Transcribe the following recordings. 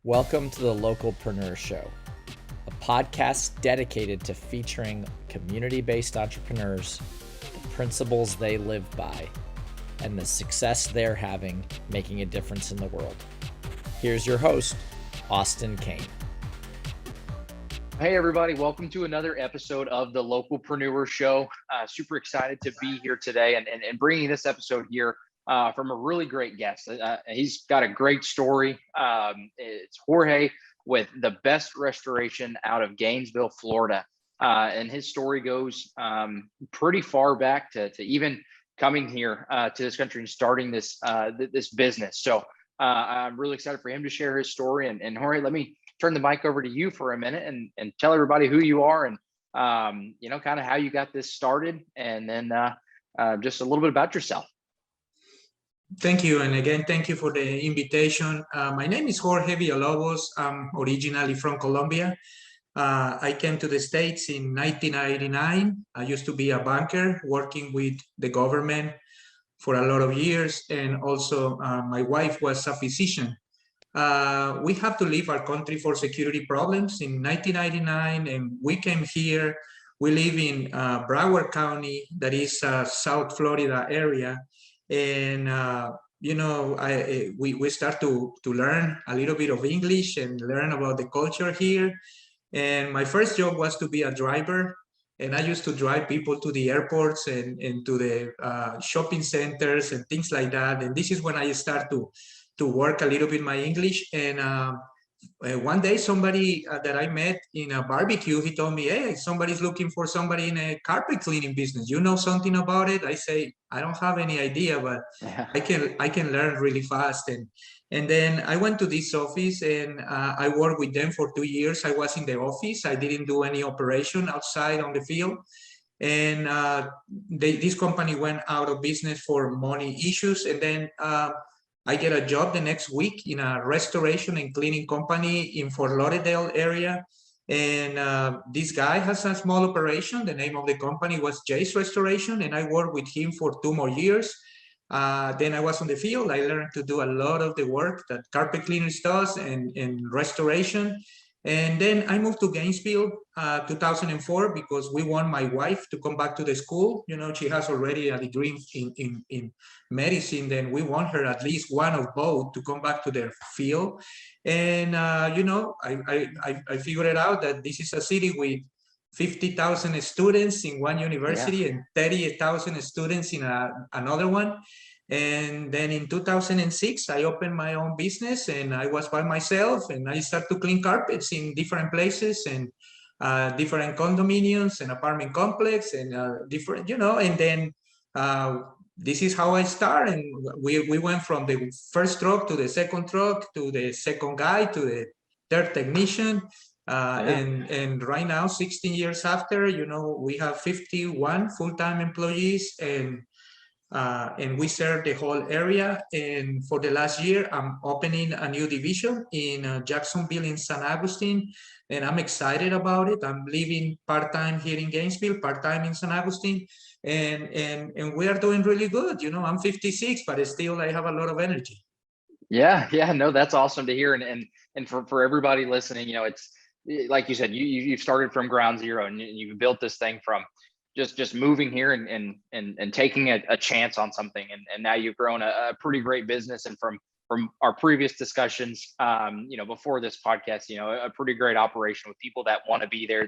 Welcome to the Localpreneur Show, a podcast dedicated to featuring community-based entrepreneurs, the principles they live by, and the success they're having making a difference in the world. Here's your host, Austin Kane. Hey, everybody. Welcome to another episode of the Localpreneur Show. Super excited to be here today and bringing this episode here from a really great guest. He's got a great story. It's Jorge with the best restoration out of Gainesville, Florida. And his story goes pretty far back to even coming here to this country and starting this business. So I'm really excited for him to share his story. And Jorge, let me turn the mic over to you for a minute and tell everybody who you are and kind of how you got this started, and then just a little bit about yourself. Thank you. And again, thank you for the invitation. My name is Jorge Villalobos. I'm originally from Colombia. I came to the States in 1989. I used to be a banker working with the government for a lot of years. And also my wife was a physician. We have to leave our country for security problems in 1999, and we came here. We live in Broward County, that is South Florida area. And we start to learn a little bit of English and learn about the culture here. And my first job was to be a driver, and I used to drive people to the airports and to the shopping centers and things like that. And this is when I start to work a little bit my English. And one day somebody that I met in a barbecue, he told me, hey, somebody's looking for somebody in a carpet cleaning business. You know something about it? I say, I don't have any idea, but I can learn really fast. And then I went to this office and I worked with them for 2 years. I was in the office. I didn't do any operation outside on the field. And this company went out of business for money issues. And then I get a job the next week in a restoration and cleaning company in Fort Lauderdale area. And this guy has a small operation. The name of the company was Jay's Restoration. And I worked with him for 2 more years. Then I was on the field. I learned to do a lot of the work that carpet cleaners does and restoration. And then I moved to Gainesville 2004 because we want my wife to come back to the school. You know, she has already a degree in medicine. Then we want her at least one of both to come back to their field. And, I figured it out that this is a city with 50,000 students in one university and 30,000 students in another one. And then in 2006, I opened my own business and I was by myself and I started to clean carpets in different places and different condominiums and apartment complex and different, and then this is how I started. And we went from the first truck to the second truck to the second guy to the third technician. And right now, 16 years after, we have 51 full-time employees and we serve the whole area. And for the last year, I'm opening a new division in Jacksonville in San Agustin, and I'm excited about it. I'm living part-time here in Gainesville, part-time in San Agustin, and we are doing really good. I'm 56, but still I have a lot of energy. Yeah, no, that's awesome to hear. And for everybody listening, it's like you said, you started from ground zero and you built this thing from just moving here and taking a chance on something, and now you've grown a pretty great business. And from our previous discussions, before this podcast, a pretty great operation with people that want to be there.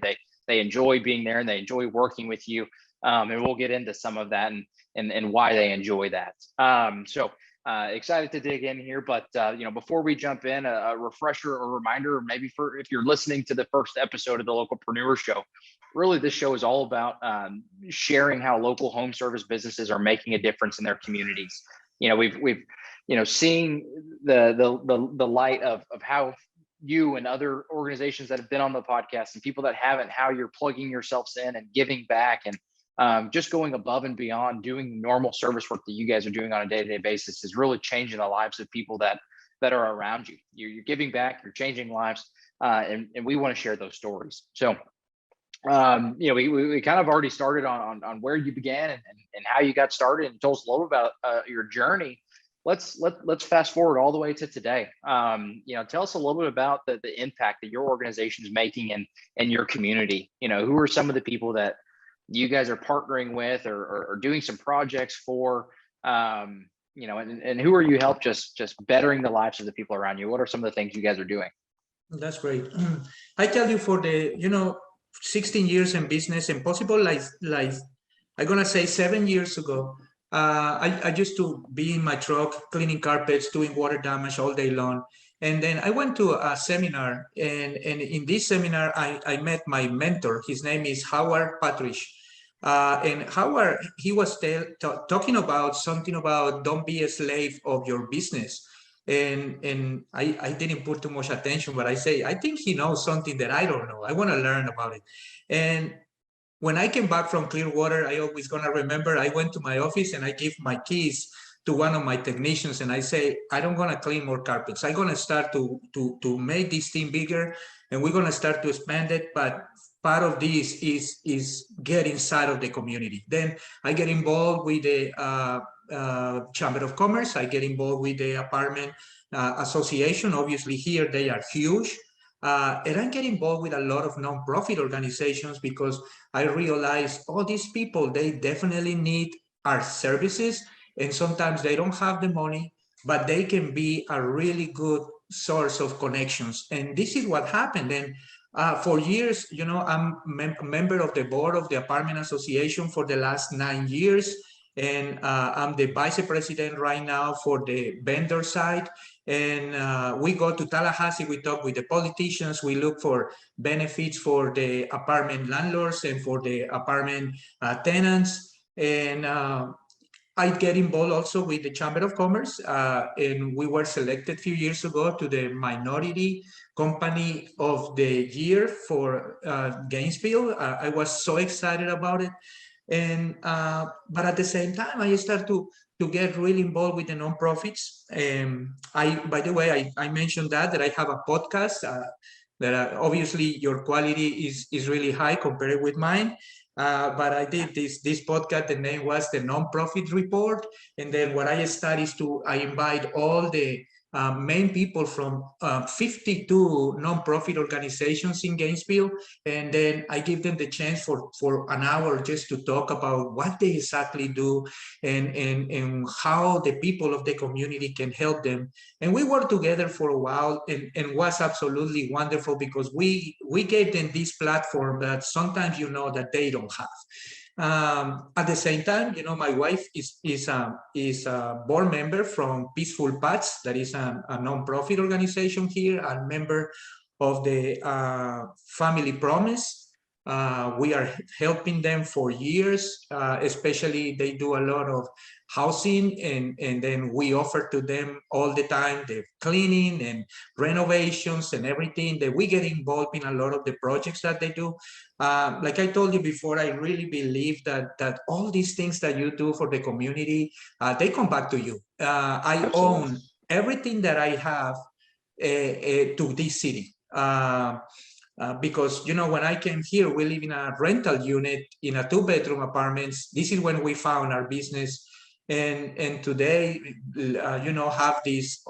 They enjoy being there and they enjoy working with you. And we'll get into some of that and why they enjoy that. So excited to dig in here, but before we jump in, a refresher or reminder, maybe for if you're listening to the first episode of the Localpreneur Show, really this show is all about sharing how local home service businesses are making a difference in their communities. We've seeing the light of how you and other organizations that have been on the podcast and people that haven't, how you're plugging yourselves in and giving back and just going above and beyond doing normal service work that you guys are doing on a day-to-day basis is really changing the lives of people that are around you. You're giving back, you're changing lives, and we want to share those stories. So, we kind of already started on where you began and how you got started, and told us a little about your journey. let's fast forward all the way to today. Tell us a little bit about the impact that your organization is making in your community. Who are some of the people that you guys are partnering with or doing some projects for, and who are you help just bettering the lives of the people around you? What are some of the things you guys are doing? That's great. I tell you, for the 16 years in business, and possible like I'm gonna say 7 years ago, I used to be in my truck cleaning carpets, doing water damage all day long. And then I went to a seminar, and in this seminar, I met my mentor. His name is Howard Patrish. And Howard, he was talking about something about don't be a slave of your business. And I didn't put too much attention, but I think he knows something that I don't know. I want to learn about it. And when I came back from Clearwater, I always gonna remember, I went to my office and I give my keys to one of my technicians, and I say, I don't gonna clean more carpets. I'm gonna start to make this team bigger, and we're gonna start to expand it. But part of this is get inside of the community. Then I get involved with the Chamber of Commerce. I get involved with the apartment association. Obviously here they are huge. And I get involved with a lot of nonprofit organizations because I realize all these people, they definitely need our services, and sometimes they don't have the money, but they can be a really good source of connections. And this is what happened. And for years, I'm a member of the board of the apartment association for the last 9 years. And I'm the vice president right now for the vendor side. And we go to Tallahassee, we talk with the politicians, we look for benefits for the apartment landlords and for the apartment tenants. And I get involved also with the Chamber of Commerce, and we were selected a few years ago to the Minority Company of the Year for Gainesville. I was so excited about it. And but at the same time, I started to get really involved with the nonprofits. By the way, I mentioned that I have a podcast that obviously your quality is really high compared with mine. But I did this podcast. The name was the Nonprofit Report. And then what I start is I invite all the main people from 52 nonprofit organizations in Gainesville, and then I give them the chance for an hour just to talk about what they exactly do and how the people of the community can help them. And we worked together for a while, and was absolutely wonderful because we gave them this platform that sometimes that they don't have. At the same time, my wife is a board member from Peaceful Paths. That is a nonprofit organization here. I'm a member of the Family Promise. We are helping them for years, especially they do a lot of housing, and then we offer to them all the time the cleaning and renovations and everything, that we get involved in a lot of the projects that they do. Like I told you before, I really believe that all these things that you do for the community, they come back to you. I own everything that I have to this city. Because when I came here, we live in a rental unit in a 2-bedroom apartments. This is when we found our business, and today have this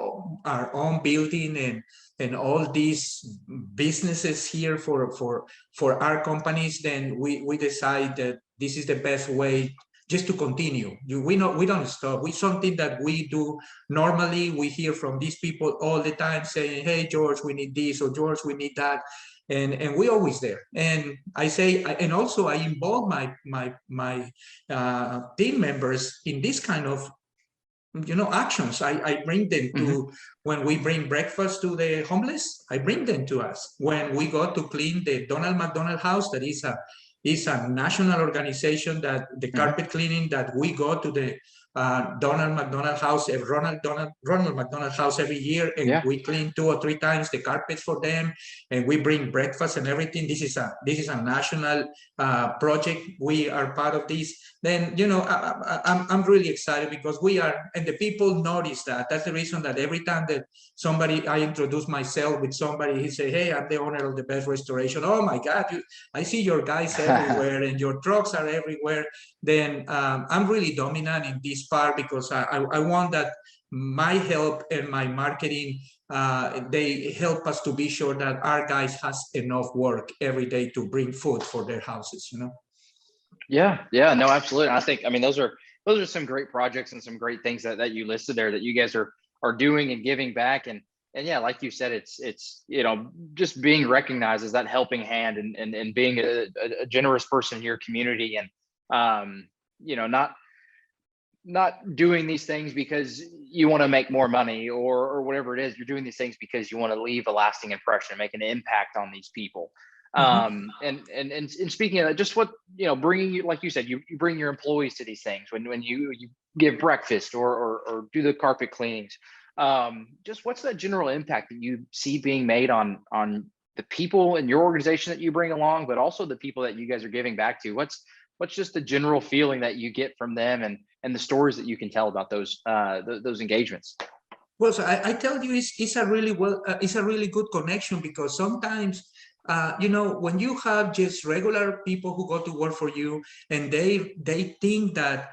our own building and all these businesses here for our companies. Then we decide that this is the best way just to continue. We don't stop. We something that we do normally. We hear from these people all the time saying, hey George, we need this, or George, we need that. And we're always there. And I say, and also I involve my team members in this kind of actions. I bring them to, when we bring breakfast to the homeless, I bring them to us. When we go to clean the Donald McDonald House, that is a national organization, that the carpet cleaning, that we go to the Donald McDonald House, Ronald McDonald House every year, and we clean 2 or 3 times the carpets for them, and we bring breakfast and everything. This is a national project. We are part of this. Then I'm really excited because we are, and the people notice that. That's the reason that every time that I introduce myself with somebody, he say, hey, I'm the owner of the Best Restoration. Oh my God, I see your guys everywhere and your trucks are everywhere. Then I'm really dominant in this part because I want that my help and my marketing, they help us to be sure that our guys has enough work every day to bring food for their houses, you know? Yeah, no, absolutely. I think, I mean, those are some great projects and some great things that you listed there that you guys are doing and giving back. And yeah, like you said, it's, you know, just being recognized as that helping hand and being a generous person in your community, and you know, not doing these things because you want to make more money or whatever it is. You're doing these things because you want to leave a lasting impression, make an impact on these people. And speaking of that, just what, you know, bringing you, like you said, you bring your employees to these things when you give breakfast or do the carpet cleanings. Just what's that general impact that you see being made on the people in your organization that you bring along, but also the people that you guys are giving back to? What's just the general feeling that you get from them, and the stories that you can tell about those engagements? Well, so I tell you, it's a really good connection, because sometimes, you know, when you have just regular people who go to work for you, and they think that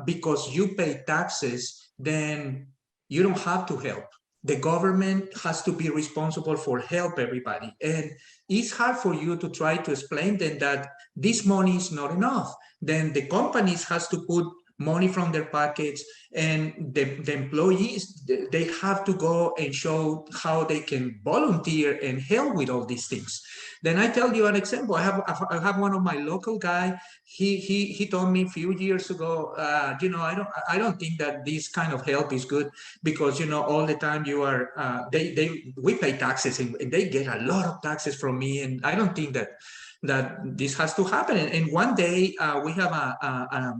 because you pay taxes, then you don't have to help. The government has to be responsible for help everybody. And it's hard for you to try to explain them that this money is not enough. Then the companies has to put money from their pockets, and the employees, they have to go and show how they can volunteer and help with all these things. Then I tell you an example. I have one of my local guy. He told me a few years ago, you know, I don't think that this kind of help is good, because, you know, all the time you are we pay taxes, and they get a lot of taxes from me, and I don't think that this has to happen. And one day we have a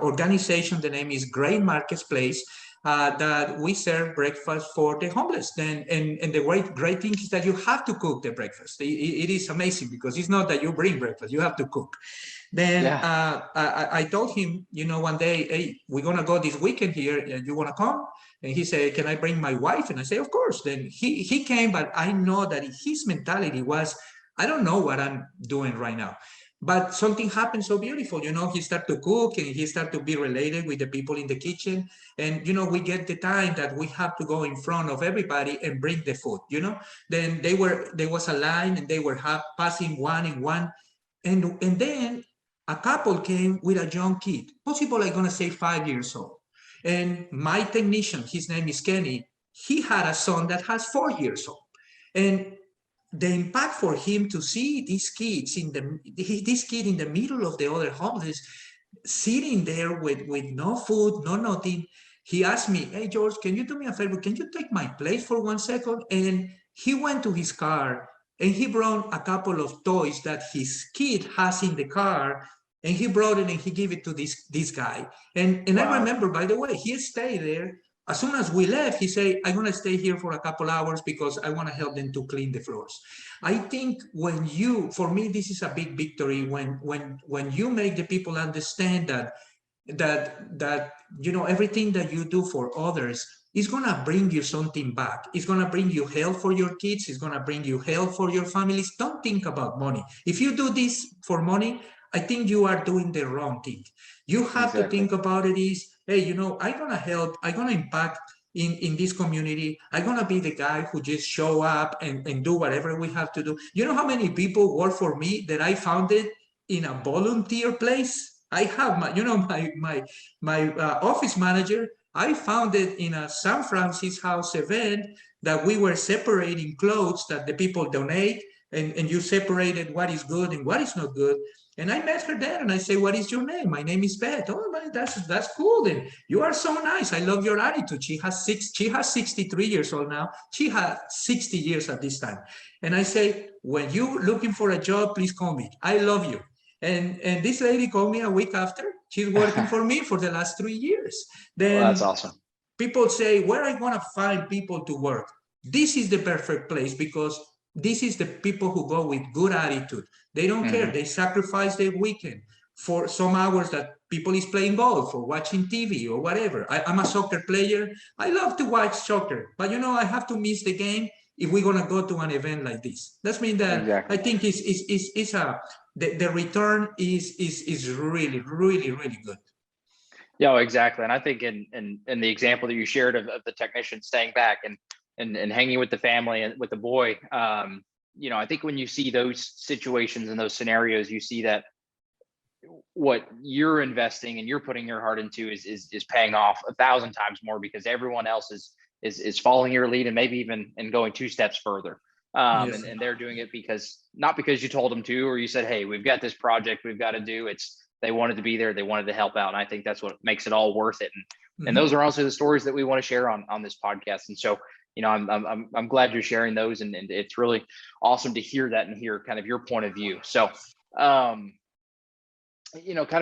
organization, the name is Great Marketplace, that we serve breakfast for the homeless. Then and the great thing is that you have to cook the breakfast. It is amazing, because it's not that you bring breakfast, you have to cook. Then Yeah. I told him, you know, one day, hey, we're gonna go this weekend here, and you wanna come? And he said, can I bring my wife? And I say, of course. Then he came, but I know that his mentality was, I don't know what I'm doing right now. But something happened so beautiful, you know. He started to cook, and he started to be related with the people in the kitchen. And, you know, we get the time that we have to go in front of everybody and bring the food, you know. Then there was a line, and they were passing one and one. And then a couple came with a young kid, possible, I'm gonna say 5 years old. And my technician, his name is Kenny, he had a son that has 4 years old. And the impact for him to see these kids this kid in the middle of the other homeless, sitting there with no food, no nothing. He asked me, hey, George, can you do me a favor? Can you take my place for 1 second? And he went to his car, and he brought a couple of toys that his kid has in the car, and he brought it, and he gave it to this guy. And wow. I remember, by the way, he stayed there. As soon as we left, he said, I'm going to stay here for a couple hours because I want to help them to clean the floors. I think for me, this is a big victory when you make the people understand that you know, everything that you do for others is going to bring you something back. It's going to bring you help for your kids. It's going to bring you help for your families. Don't think about money. If you do this for money, I think you are doing the wrong thing. You have to think about it is, hey, you know, I'm going to help, I'm going to impact in this community. I'm going to be the guy who just show up and do whatever we have to do. You know how many people work for me that I founded in a volunteer place? I have my office manager, I found it in a San Francisco house event that we were separating clothes that the people donate, and you separated what is good and what is not good. And I met her there, and I say, what is your name? My name is Beth. Oh, man, that's cool. Then you are so nice. I love your attitude. She has 63 years old now. She had 60 years at this time. And I say, when you looking for a job, please call me. I love you. And this lady called me a week after. She's working for me for the last 3 years. Then that's awesome. People say, where I want to find people to work? This is the perfect place, because this is the people who go with good attitude. They don't care. They sacrifice their weekend for some hours that people is playing golf or watching TV or whatever. I'm a soccer player. I love to watch soccer, but you know, I have to miss the game if we're gonna go to an event like this. That means that I think the return is really, really, really good. Yeah, exactly. And I think in the example that you shared of the technician staying back and hanging with the family and with the boy, I think when you see those situations and those scenarios, you see that what you're investing and you're putting your heart into is paying off 1,000 times more, because everyone else is following your lead and maybe even and going 2 steps further. Yes. And they're doing it because not because you told them to, or you said, hey, we've got this project we've got to do. It's they wanted to be there, they wanted to help out. And I think that's what makes it all worth it. And Mhm. those are also the stories that we want to share on this podcast. And so, I'm glad you're sharing those, and it's really awesome to hear that and hear kind of your point of view. So kind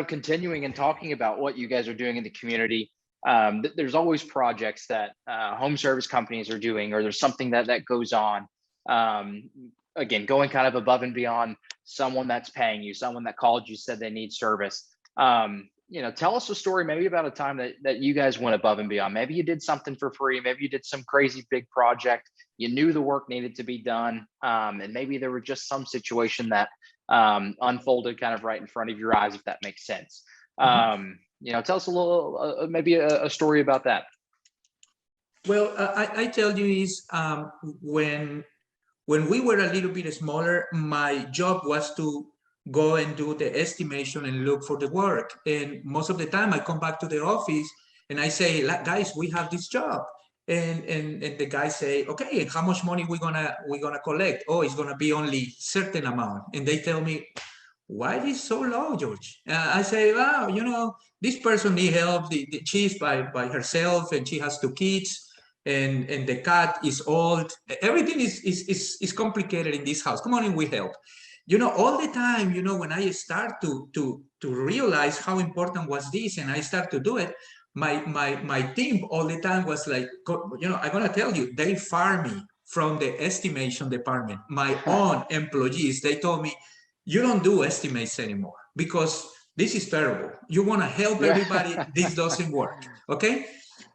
of continuing and talking about what you guys are doing in the community. There's always projects that home service companies are doing, or there's something that goes on. Um, Again, going kind of above and beyond someone that's paying you, someone that called you, said they need service. Tell us a story maybe about a time that you guys went above and beyond. Maybe you did something for free. Maybe you did some crazy big project. You knew the work needed to be done. And maybe there was just some situation that unfolded kind of right in front of your eyes, if that makes sense. Mhm. Tell us a little, maybe a story about that. Well, I tell you is when we were a little bit smaller, my job was to go and do the estimation and look for the work. And most of the time I come back to the office and I say, guys, we have this job. And the guys say, okay, how much money we're gonna collect? Oh, it's gonna be only certain amount. And they tell me, why is so low, George? I say, wow, this person need help. She's by herself and she has 2 kids, and the cat is old. Everything is complicated in this house. Come on in, we help. All the time, when I start to realize how important was this, and I start to do it, my team all the time was like, I'm gonna tell you, they fired me from the estimation department. My own employees, they told me, you don't do estimates anymore because this is terrible. You want to help Yeah. everybody, this doesn't work. Okay.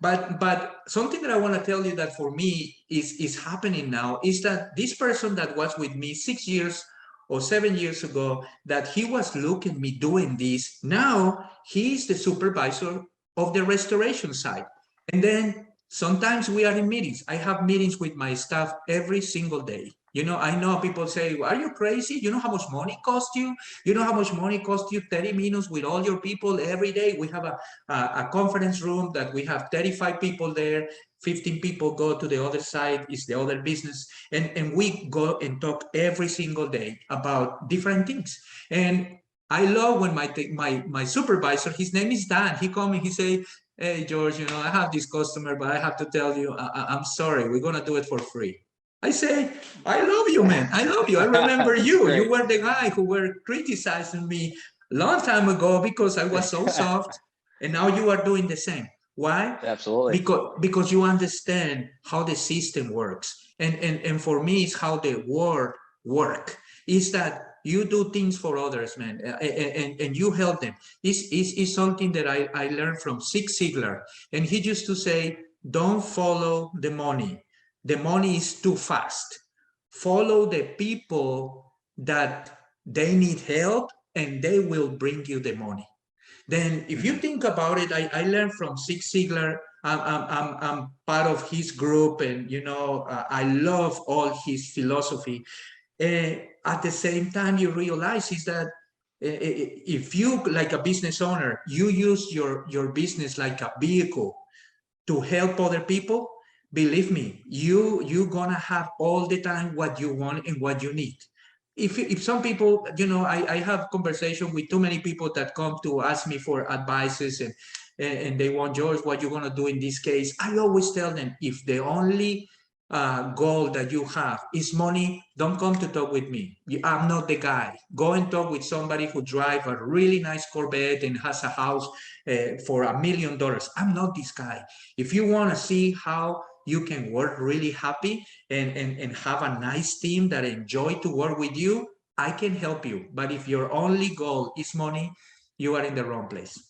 But something that I want to tell you that for me is happening now is that this person that was with me 6 years or 7 years ago, that he was looking at me doing this. Now he's the supervisor of the restoration side. And then sometimes we are in meetings. I have meetings with my staff every single day. I know people say, are you crazy? You know how much money costs you? You know how much money costs you 30 minutes with all your people every day? We have a conference room that we have 35 people there. 15 people go to the other side, is the other business. And we go and talk every single day about different things. And I love when my supervisor, his name is Dan, he come and he say, hey, George, I have this customer, but I have to tell you, I'm sorry, we're going to do it for free. I say, I love you, man. I love you. I remember That's you. You great. were the guy who were criticizing me long time ago because I was so soft. And now you are doing the same. Why? Absolutely. Because you understand how the system works. And for me, it's how the word work. Is that you do things for others, man, and you help them. It's something that I learned from Zig Ziglar. And he used to say, don't follow the money. The money is too fast. Follow the people that they need help and they will bring you the money. Then if you think about it, I learned from Zig Ziglar. I'm part of his group, and I love all his philosophy. At the same time, you realize is that if you, like a business owner, you use your business like a vehicle to help other people, believe me, you're gonna have all the time what you want and what you need. If some people, I have conversation with too many people that come to ask me for advices, and they want, George, what you're gonna do in this case. I always tell them, if the only goal that you have is money, don't come to talk with me. I'm not the guy. Go and talk with somebody who drives a really nice Corvette and has a house for $1 million. I'm not this guy. If you want to see how you can work really happy and have a nice team that enjoy to work with you, I can help you. But if your only goal is money, you are in the wrong place.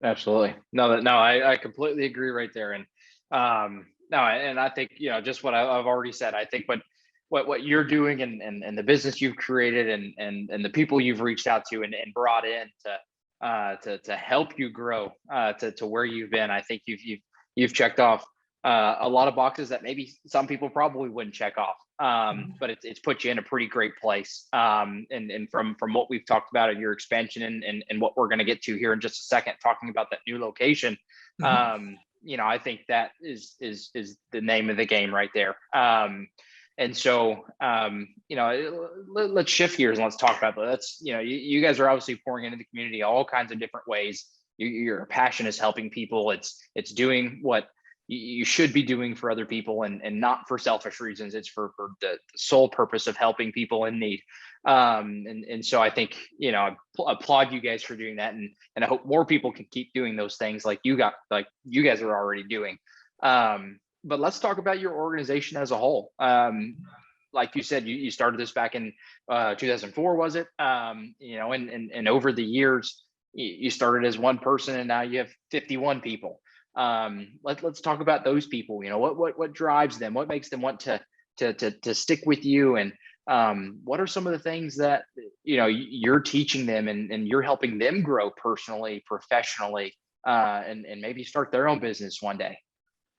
Absolutely. No, I completely agree right there. And no, and I think, just what I've already said, I think what you're doing and the business you've created and the people you've reached out to and brought in to help you grow to where you've been. I think you've checked off a lot of boxes that maybe some people probably wouldn't check off. But it's put you in a pretty great place. And from what we've talked about in your expansion and what we're going to get to here in just a second, talking about that new location. I think that is the name of the game right there. And so, let's shift gears and let's talk about that. That's, you guys are obviously pouring into the community all kinds of different ways. Your passion is helping people. It's doing what you should be doing for other people and not for selfish reasons. It's for the sole purpose of helping people in need. And so I think, I applaud you guys for doing that. And I hope more people can keep doing those things like you guys are already doing. But let's talk about your organization as a whole. Like you said, you started this back in 2004, was it? And over the years, you started as one person and now you have 51 people. Let's talk about those people. What drives them? What makes them want to stick with you? And what are some of the things that you're teaching them and you're helping them grow personally, professionally, and maybe start their own business one day?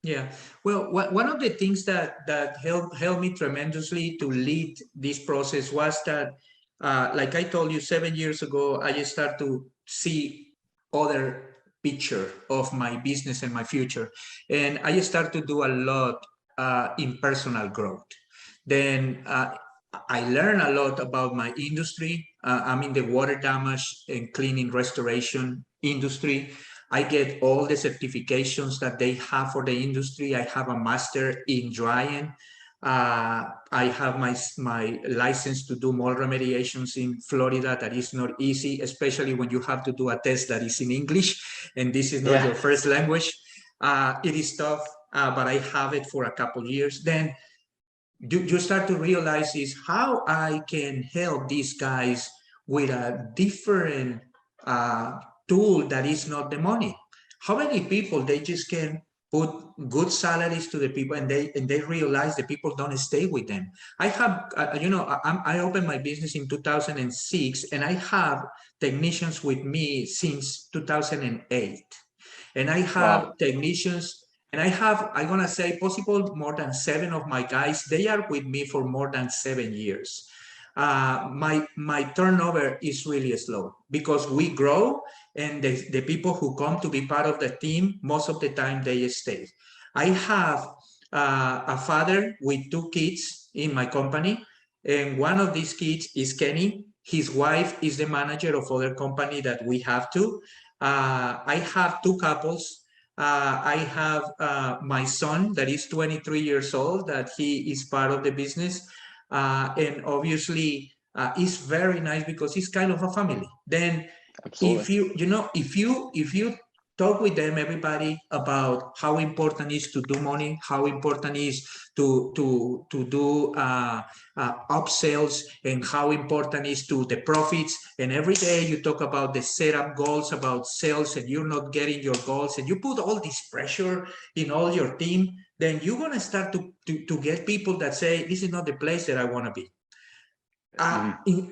Yeah, well, one of the things that helped me tremendously to lead this process was that, like I told you, 7 years ago, I just started to see other picture of my business and my future, and I started to do a lot in personal growth. Then I learned a lot about my industry. I'm in the water damage and cleaning restoration industry. I get all the certifications that they have for the industry. I have a master in drying. I have my license to do mold remediations in Florida. That is not easy, especially when you have to do a test that is in English and this is not your first language. It is tough, but I have it for a couple years. Then you start to realize is how I can help these guys with a different tool that is not the money. How many people they just can put good salaries to the people and they realize the people don't stay with them. I have I opened my business in 2006 and I have technicians with me since 2008, and I have technicians, and I'm gonna say possible more than 7 of my guys, they are with me for more than 7 years. My turnover is really slow because we grow, and the people who come to be part of the team, most of the time they stay. I have a father with 2 kids in my company, and one of these kids is Kenny. His wife is the manager of other company that we have to. I have 2 couples. I have my son that is 23 years old, that he is part of the business. And obviously it's very nice because it's kind of a family. Then absolutely. If you talk with them, everybody, about how important is to do money, how important is to do upsells, and how important is to the profits, and every day you talk about the setup goals about sales and you're not getting your goals, and you put all this pressure in all your team, then you're going to start to get people that say, this is not the place that I want to be.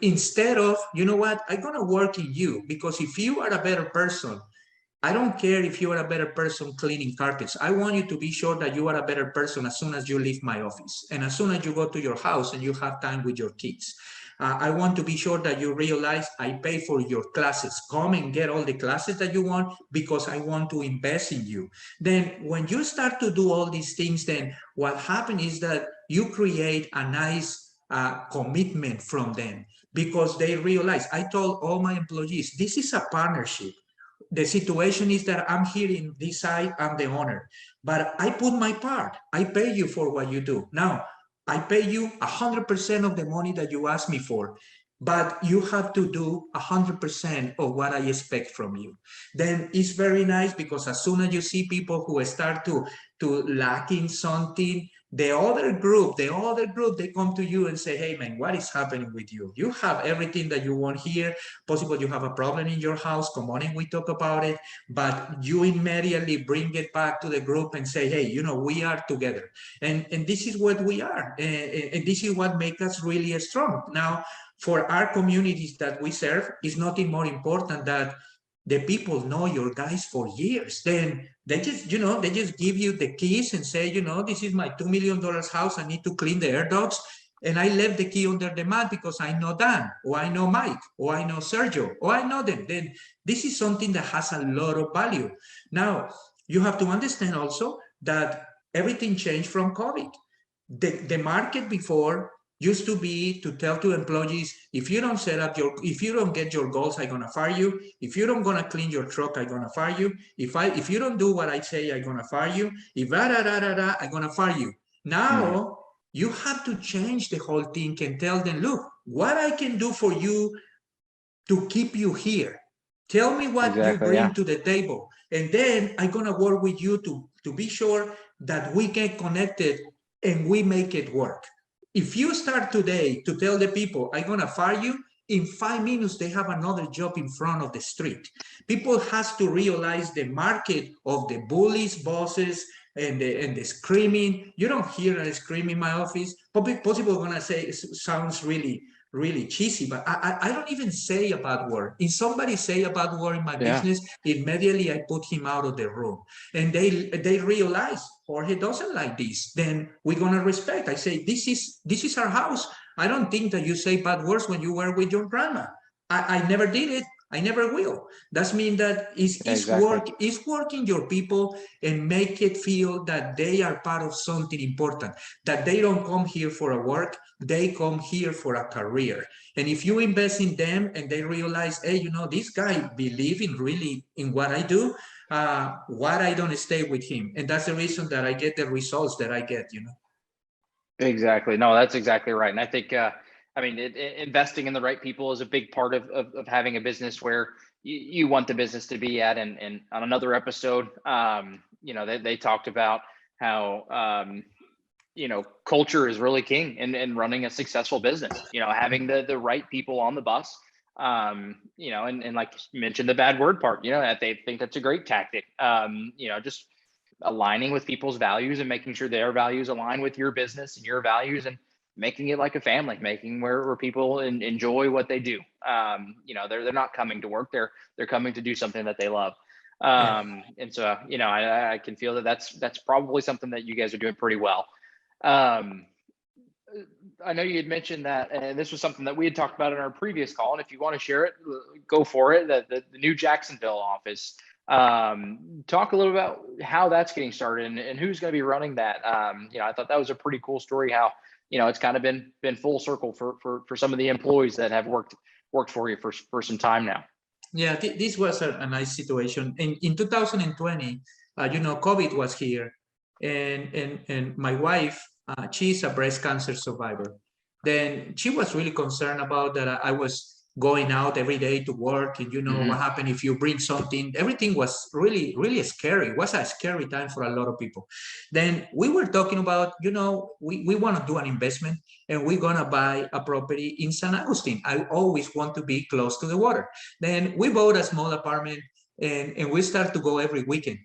Instead of, you know what, I'm going to work in you, because if you are a better person, I don't care if you are a better person cleaning carpets. I want you to be sure that you are a better person as soon as you leave my office and as soon as you go to your house and you have time with your kids. I want to be sure that you realize I pay for your classes. Come and get all the classes that you want because I want to invest in you. Then when you start to do all these things, then what happens is that you create a nice commitment from them, because they realize, I told all my employees, this is a partnership. The situation is that I'm here in this side, I'm the owner, but I put my part. I pay you for what you do. Now, I pay you 100% of the money that you ask me for, but you have to do 100% of what I expect from you. Then it's very nice, because as soon as you see people who start to lacking something, the other group, they come to you and say, hey man, what is happening with you? You have everything that you want here. Possible you have a problem in your house, come on and we talk about it. But you immediately bring it back to the group and say, hey, we are together. And this is what we are. And this is what makes us really strong. Now, for our communities that we serve, is nothing more important than the people know your guys for years. Then they just, they just give you the keys and say, this is my $2 million house. I need to clean the air ducts. And I left the key under the mat because I know Dan, or I know Mike, or I know Sergio, or I know them. Then this is something that has a lot of value. Now, you have to understand also that everything changed from COVID. The market before used to be to tell to employees, if you don't if you don't get your goals, I'm gonna fire you. If you don't gonna clean your truck, I'm gonna fire you. If you don't do what I say, I'm gonna fire you. If I'm gonna fire you. Now you have to change the whole thing and tell them, look, what I can do for you to keep you here. Tell me what you bring to the table. And then I'm gonna work with you to be sure that we get connected and we make it work. If you start today to tell the people, I'm gonna fire you, in 5 minutes, they have another job in front of the street. People has to realize the market of the bullies, bosses, and the screaming. You don't hear a scream in my office. People are gonna say, it sounds really, really cheesy, but I don't even say a bad word. If somebody say a bad word in my business, immediately I put him out of the room. And they realize Jorge doesn't like this. Then we're gonna respect. I say, this is our house. I don't think that you say bad words when you were with your grandma. I never did it. I never will. That means that it's working your people and make it feel that they are part of something important, that they don't come here for a work, they come here for a career. And if you invest in them and they realize, hey, this guy believes really in what I do, why I don't stay with him? And that's the reason that I get the results that I get, Exactly. No, that's exactly right. And I think, investing in the right people is a big part of having a business where you want the business to be at. And on another episode, they talked about how, culture is really king in running a successful business, having the right people on the bus, and like you mentioned, the bad word part, that they think that's a great tactic, just aligning with people's values and making sure their values align with your business and your values, and making it like a family, making where people enjoy what they do. They're not coming to work, they're coming to do something that they love. And so, I can feel that's probably something that you guys are doing pretty well. I know you had mentioned that, and this was something that we had talked about in our previous call, and if you want to share it, go for it. The new Jacksonville office. Talk a little about how that's getting started and who's going to be running that. I thought that was a pretty cool story, how it's kind of been full circle for some of the employees that have worked for you for some time now. Yeah, this was a nice situation. In 2020, COVID was here, and my wife, she's a breast cancer survivor. Then she was really concerned about that I was going out every day to work, and what happened if you bring something. Everything was really, really scary. It was a scary time for a lot of people. Then we were talking about, we want to do an investment, and we're going to buy a property in San Agustin. I always want to be close to the water. Then we bought a small apartment, and we start to go every weekend.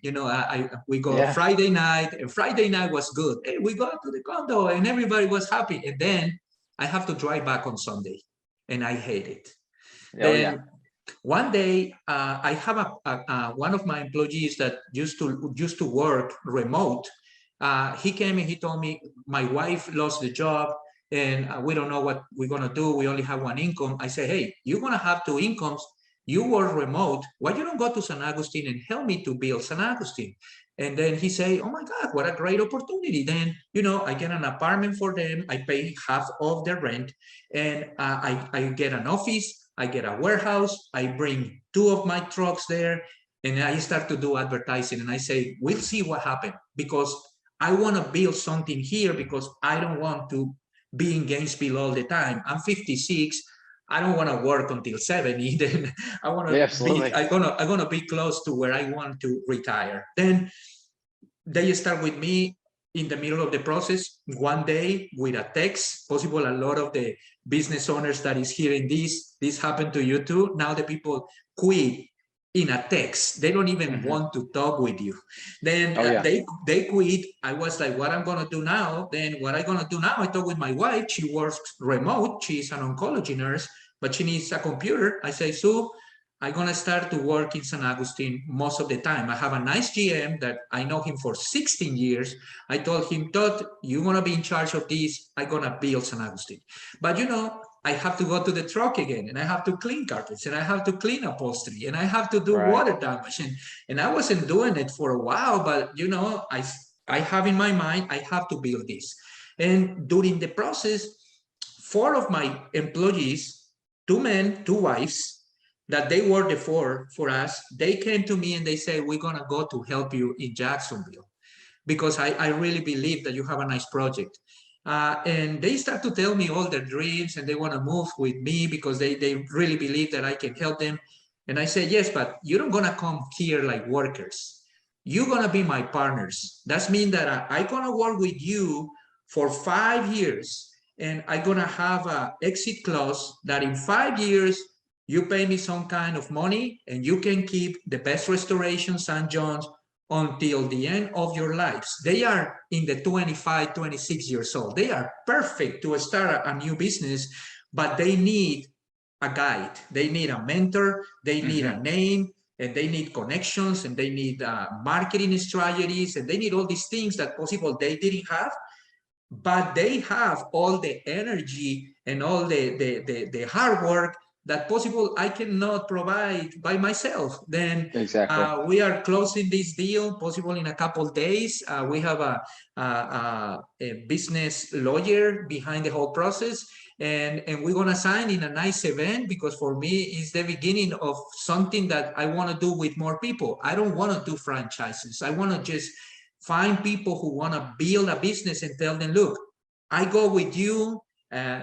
We go Friday night, and Friday night was good. And we go to the condo, and everybody was happy. And then I have to drive back on Sunday, and I hate it. One day, I have one of my employees that used to work remote. He came and he told me, my wife lost the job, and we don't know what we're gonna do. We only have one income. I say, hey, you're gonna have two incomes. You work remote. Why you don't go to San Agustin and help me to build San Agustin? And then he say, oh my God, what a great opportunity. Then, I get an apartment for them. I pay half of the rent, and I get an office. I get a warehouse. I bring two of my trucks there, and I start to do advertising. And I say, we'll see what happens, because I want to build something here, because I don't want to be in Gainesville all the time. I'm 56. I don't want to work until 70. Then I want to I'm gonna be close to where I want to retire. Then they start with me in the middle of the process one day with a text. Possible a lot of the business owners that is hearing this happened to you too. Now the people quit in a text. They don't even want to talk with you. Then they quit. I was like, what I'm gonna do now? Then what I'm gonna do now? I talk with my wife. She works remote. She's an oncology nurse, but she needs a computer. I say, Sue, I'm going to start to work in San Agustin most of the time. I have a nice GM that I know him for 16 years. I told him, Todd, you're going to be in charge of this. I'm going to build San Agustin. But, I have to go to the truck again, and I have to clean carpets, and I have to clean upholstery, and I have to do Right. water damage. And I wasn't doing it for a while, but, I have in my mind, I have to build this. And during the process, 4 of my employees, 2 men, 2 wives, that they were the 4 for us, they came to me and they said, we're going to go to help you in Jacksonville because I really believe that you have a nice project. And they start to tell me all their dreams and they want to move with me because they really believe that I can help them. And I said, yes, but you're not going to come here like workers. You're going to be my partners. That means that I'm going to work with you for 5 years. And I'm going to have an exit clause that in 5 years, you pay me some kind of money and you can keep the best restoration St. John's until the end of your lives. They are in the 25, 26 years old. They are perfect to start a new business, but they need a guide. They need a mentor. They need a name, and they need connections, and they need marketing strategies, and they need all these things that possible they didn't have, but they have all the energy and all the hard work that possible I cannot provide by myself. Then Exactly. we are closing this deal possible in a couple of days. We have a business lawyer behind the whole process, and we're going to sign in a nice event because for me it's the beginning of something that I want to do with more people. I don't want to do franchises. I want to just find people who want to build a business and tell them, look, I go with you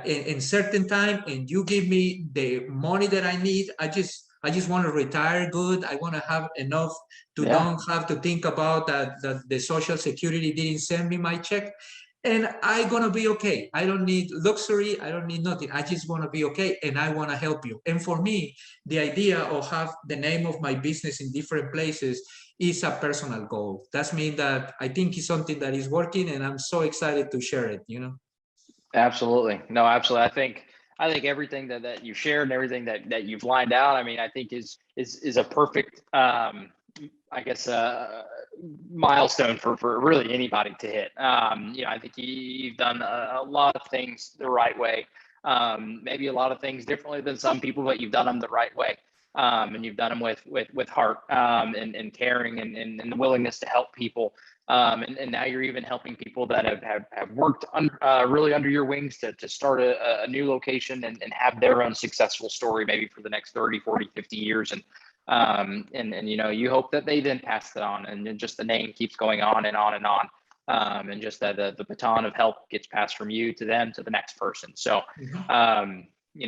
in certain time and you give me the money that I need. I just want to retire good. I want to have enough to don't have to think about that the Social Security didn't send me my check. And I'm going to be okay. I don't need luxury. I don't need nothing. I just want to be okay. And I want to help you. And for me, the idea of have the name of my business in different places is a personal goal. That means that I think it's something that is working and I'm so excited to share it. Absolutely. No, absolutely. I think everything that you shared and everything that you've lined out, I mean, I think is a perfect I guess milestone for really anybody to hit. I think you've done a lot of things the right way. Maybe a lot of things differently than some people, but you've done them the right way. And you've done them with heart and caring and the willingness to help people. And now you're even helping people that have worked really under your wings to start a new location and have their own successful story, maybe for the next 30, 40, 50 years. And you hope that they then pass it on and then just the name keeps going on and on and on. And just that the baton of help gets passed from you to them to the next person. So,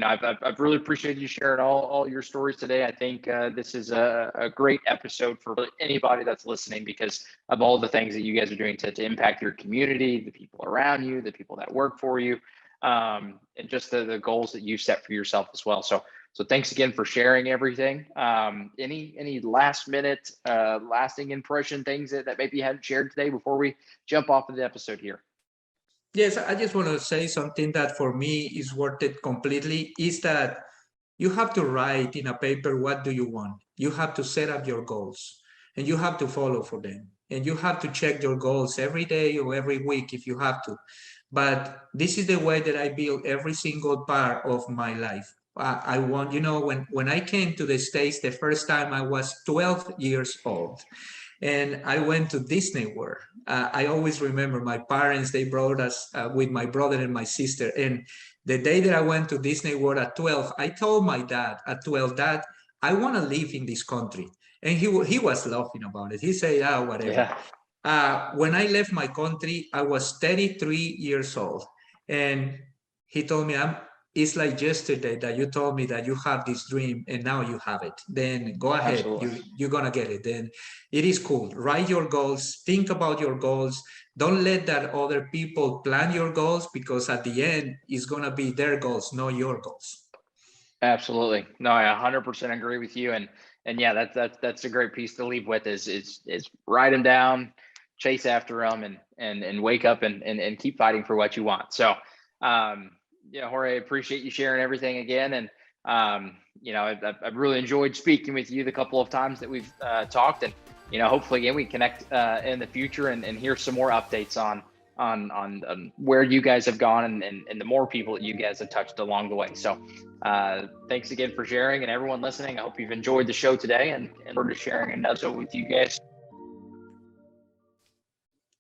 I've really appreciated you sharing all your stories today. I think this is a great episode for anybody that's listening because of all the things that you guys are doing to impact your community, the people around you, the people that work for you, and just the goals that you set for yourself as well. So thanks again for sharing everything. Any last minute, lasting impression things that maybe you hadn't shared today before we jump off of the episode here? Yes, I just want to say something that for me is worth it completely is that you have to write in a paper, what do you want? You have to set up your goals and you have to follow for them. And you have to check your goals every day or every week if you have to. But this is the way that I build every single part of my life. I want, when I came to the States the first time, I was 12 years old. And I went to Disney World. I always remember my parents, they brought us with my brother and my sister. And the day that I went to Disney World at 12, I told my dad at 12, Dad, I want to live in this country. And he was laughing about it. He said, whatever. When I left my country, I was 33 years old. And he told me, it's like yesterday that you told me that you have this dream and now you have it. Then go ahead, Absolutely. you're going to get it. Then it is cool. Write your goals, think about your goals. Don't let that other people plan your goals because at the end, it's going to be their goals, not your goals. Absolutely. No, I 100% agree with you. And yeah, that's a great piece to leave with is write them down, chase after them and wake up and keep fighting for what you want. So, Jorge, I appreciate you sharing everything again. And You know, I've really enjoyed speaking with you the couple of times that we've talked, and you know, hopefully again we connect in the future and hear some more updates on where you guys have gone and the more people that you guys have touched along the way. So thanks again for sharing, and everyone listening. I hope you've enjoyed the show today, and we're just sharing another with you guys.